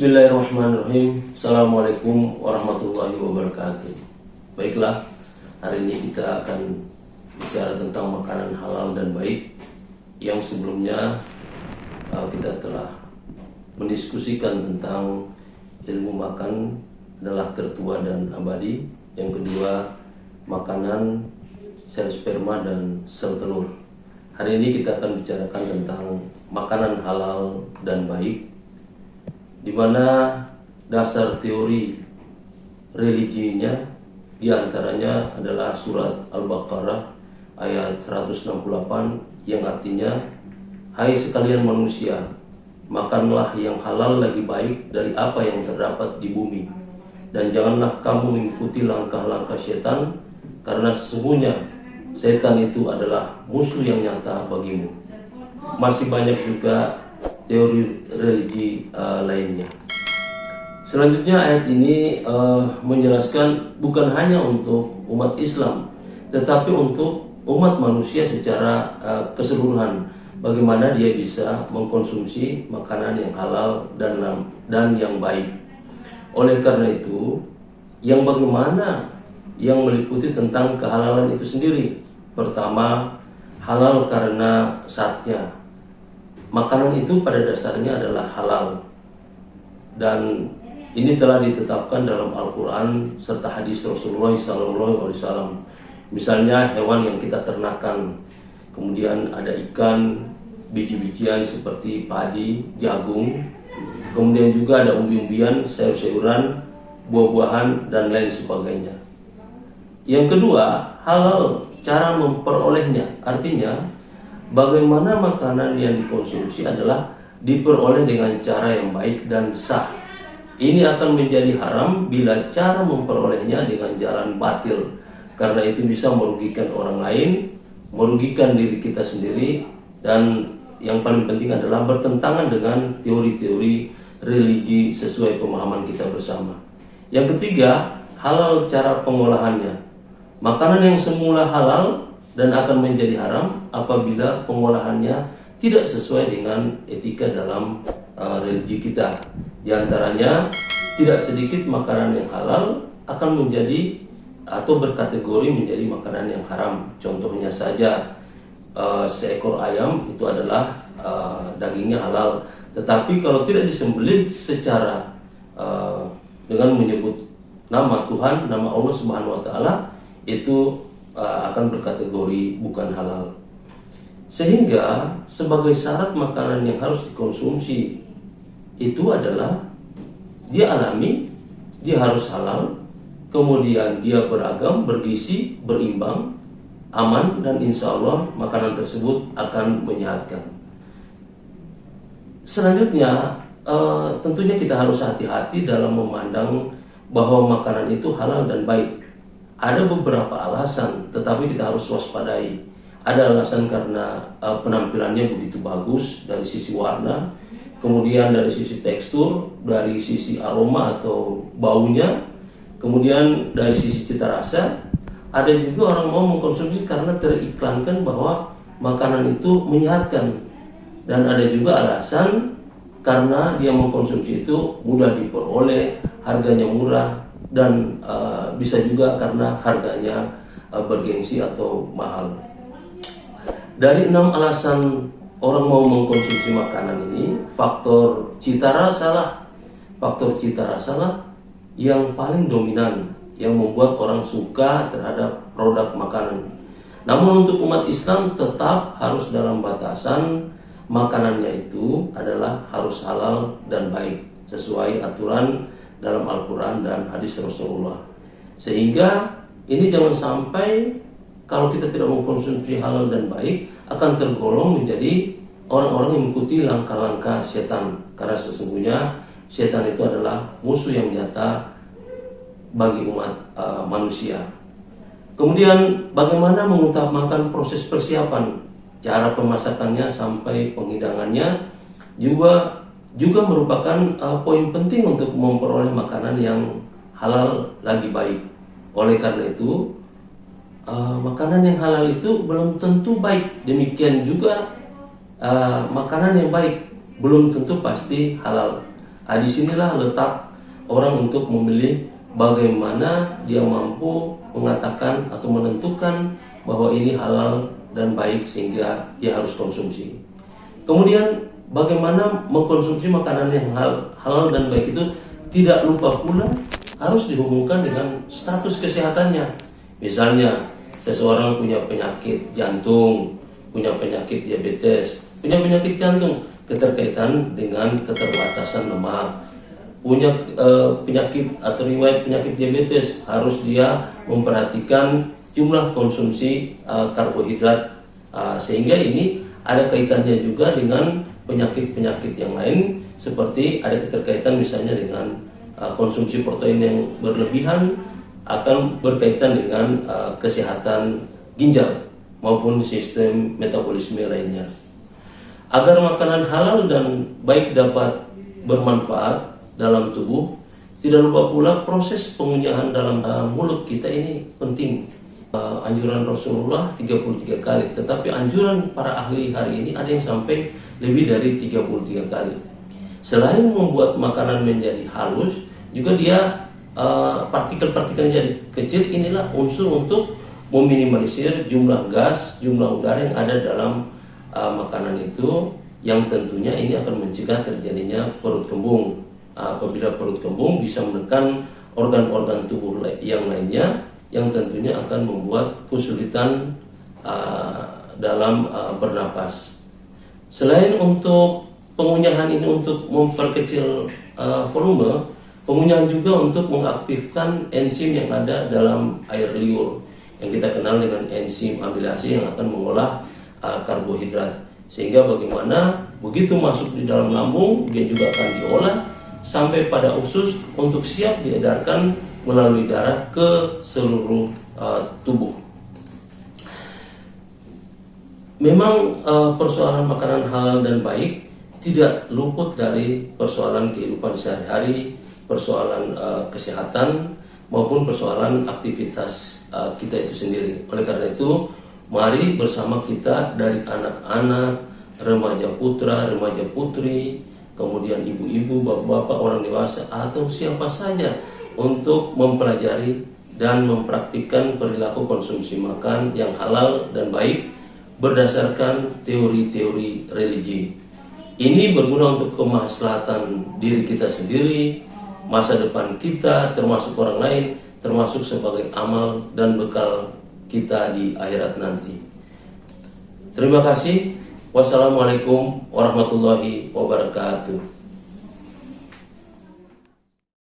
Bismillahirrahmanirrahim. Assalamualaikum warahmatullahi wabarakatuh. Baiklah, hari ini kita akan bicara tentang makanan halal dan baik. Yang sebelumnya kita telah mendiskusikan tentang ilmu makan adalah tertua dan abadi. Yang kedua, makanan sel sperma dan sel telur. Hari ini kita akan bicarakan tentang makanan halal dan baik, di mana dasar teori religinya diantaranya adalah surat Al-Baqarah ayat 168 yang artinya, "Hai sekalian manusia, makanlah yang halal lagi baik dari apa yang terdapat di bumi, dan janganlah kamu mengikuti langkah-langkah setan, karena sesungguhnya setan itu adalah musuh yang nyata bagimu." Masih banyak juga teori religi lainnya. Selanjutnya ayat ini menjelaskan bukan hanya untuk umat Islam, tetapi untuk umat manusia secara keseluruhan, bagaimana dia bisa mengkonsumsi makanan yang halal dan yang baik. Oleh karena itu, yang bagaimana yang meliputi tentang kehalalan itu sendiri. Pertama, halal karena zatnya. Makanan itu pada dasarnya adalah halal, dan ini telah ditetapkan dalam Al-Quran serta hadis Rasulullah SAW. Misalnya hewan yang kita ternakan, kemudian ada ikan, biji-bijian seperti padi, jagung, kemudian juga ada umbi-umbian, sayur-sayuran, buah-buahan, dan lain sebagainya. Yang kedua, halal cara memperolehnya, artinya bagaimana makanan yang dikonsumsi adalah diperoleh dengan cara yang baik dan sah. Ini akan menjadi haram bila cara memperolehnya dengan jalan batil, karena itu bisa merugikan orang lain, merugikan diri kita sendiri, dan yang paling penting adalah bertentangan dengan teori-teori religi sesuai pemahaman kita bersama. Yang ketiga, halal cara pengolahannya. Makanan yang semula halal dan akan menjadi haram apabila pengolahannya tidak sesuai dengan etika dalam religi kita. Di antaranya, tidak sedikit makanan yang halal akan menjadi atau berkategori menjadi makanan yang haram. Contohnya saja, seekor ayam itu adalah dagingnya halal, tetapi kalau tidak disembelih secara dengan menyebut nama Tuhan, nama Allah Subhanahu wa taala, itu akan berkategori bukan halal. Sehingga sebagai syarat makanan yang harus dikonsumsi itu adalah dia alami, dia harus halal, kemudian dia beragam, bergizi, berimbang, aman, dan insya Allah makanan tersebut akan menyehatkan. Selanjutnya tentunya kita harus hati-hati dalam memandang bahwa makanan itu halal dan baik. Ada beberapa alasan, tetapi kita harus waspadai. Ada alasan karena penampilannya begitu bagus dari sisi warna, kemudian dari sisi tekstur, dari sisi aroma atau baunya, kemudian dari sisi cita rasa. Ada juga orang mau mengkonsumsi karena teriklankan bahwa makanan itu menyehatkan. Dan ada juga alasan karena dia mengkonsumsi itu mudah diperoleh, harganya murah, dan bisa juga karena harganya bergengsi atau mahal. Dari 6 alasan orang mau mengkonsumsi makanan ini, faktor cita rasa lah yang paling dominan, yang membuat orang suka terhadap produk makanan. Namun untuk umat Islam tetap harus dalam batasan makanannya itu adalah harus halal dan baik sesuai aturan dalam Al-Quran dan hadis Rasulullah. Sehingga ini jangan sampai kalau kita tidak mengkonsumsi halal dan baik akan tergolong menjadi orang-orang yang mengikuti langkah-langkah setan, karena sesungguhnya setan itu adalah musuh yang nyata bagi umat manusia. Kemudian bagaimana mengutamakan proses persiapan, cara pemasakannya sampai penghidangannya juga merupakan poin penting untuk memperoleh makanan yang halal lagi baik. Oleh karena itu, makanan yang halal itu belum tentu baik. Demikian juga makanan yang baik belum tentu pasti halal. Disinilah letak orang untuk memilih bagaimana dia mampu mengatakan atau menentukan bahwa ini halal dan baik sehingga dia harus konsumsi. Kemudian bagaimana mengkonsumsi makanan yang halal dan baik itu tidak lupa pula harus dihubungkan dengan status kesehatannya. Misalnya seseorang punya penyakit jantung, punya penyakit diabetes, punya penyakit jantung, keterkaitan dengan keterbatasan lemak, punya penyakit atau riwayat penyakit diabetes, harus dia memperhatikan jumlah konsumsi karbohidrat, sehingga ini ada kaitannya juga dengan penyakit-penyakit yang lain, seperti ada keterkaitan misalnya dengan konsumsi protein yang berlebihan akan berkaitan dengan kesehatan ginjal maupun sistem metabolisme lainnya. Agar makanan halal dan baik dapat bermanfaat dalam tubuh, tidak lupa pula proses pengunyahan dalam mulut kita ini penting. Anjuran Rasulullah 33 kali, tetapi anjuran para ahli hari ini ada yang sampai lebih dari 33 kali. Selain membuat makanan menjadi halus, juga dia partikel-partikel jadi kecil. Inilah unsur untuk meminimalisir jumlah gas, jumlah udara yang ada dalam makanan itu, yang tentunya ini akan mencegah terjadinya perut kembung. Apabila perut kembung bisa menekan organ-organ tubuh yang lainnya, yang tentunya akan membuat kesulitan dalam bernapas. Selain untuk pengunyahan ini untuk memperkecil volume, pengunyahan juga untuk mengaktifkan enzim yang ada dalam air liur, yang kita kenal dengan enzim amilase yang akan mengolah karbohidrat. Sehingga bagaimana begitu masuk di dalam lambung, dia juga akan diolah sampai pada usus untuk siap diedarkan melalui darah ke seluruh tubuh. Memang persoalan makanan halal dan baik tidak luput dari persoalan kehidupan sehari-hari, persoalan kesehatan maupun persoalan aktivitas kita itu sendiri. Oleh karena itu, mari bersama kita dari anak-anak, remaja putra, remaja putri, kemudian ibu-ibu, bapak-bapak, orang dewasa, atau siapa saja untuk mempelajari dan mempraktikkan perilaku konsumsi makan yang halal dan baik berdasarkan teori-teori religi. Ini berguna untuk kemaslahatan diri kita sendiri, masa depan kita, termasuk orang lain, termasuk sebagai amal dan bekal kita di akhirat nanti. Terima kasih. Wassalamualaikum warahmatullahi wabarakatuh.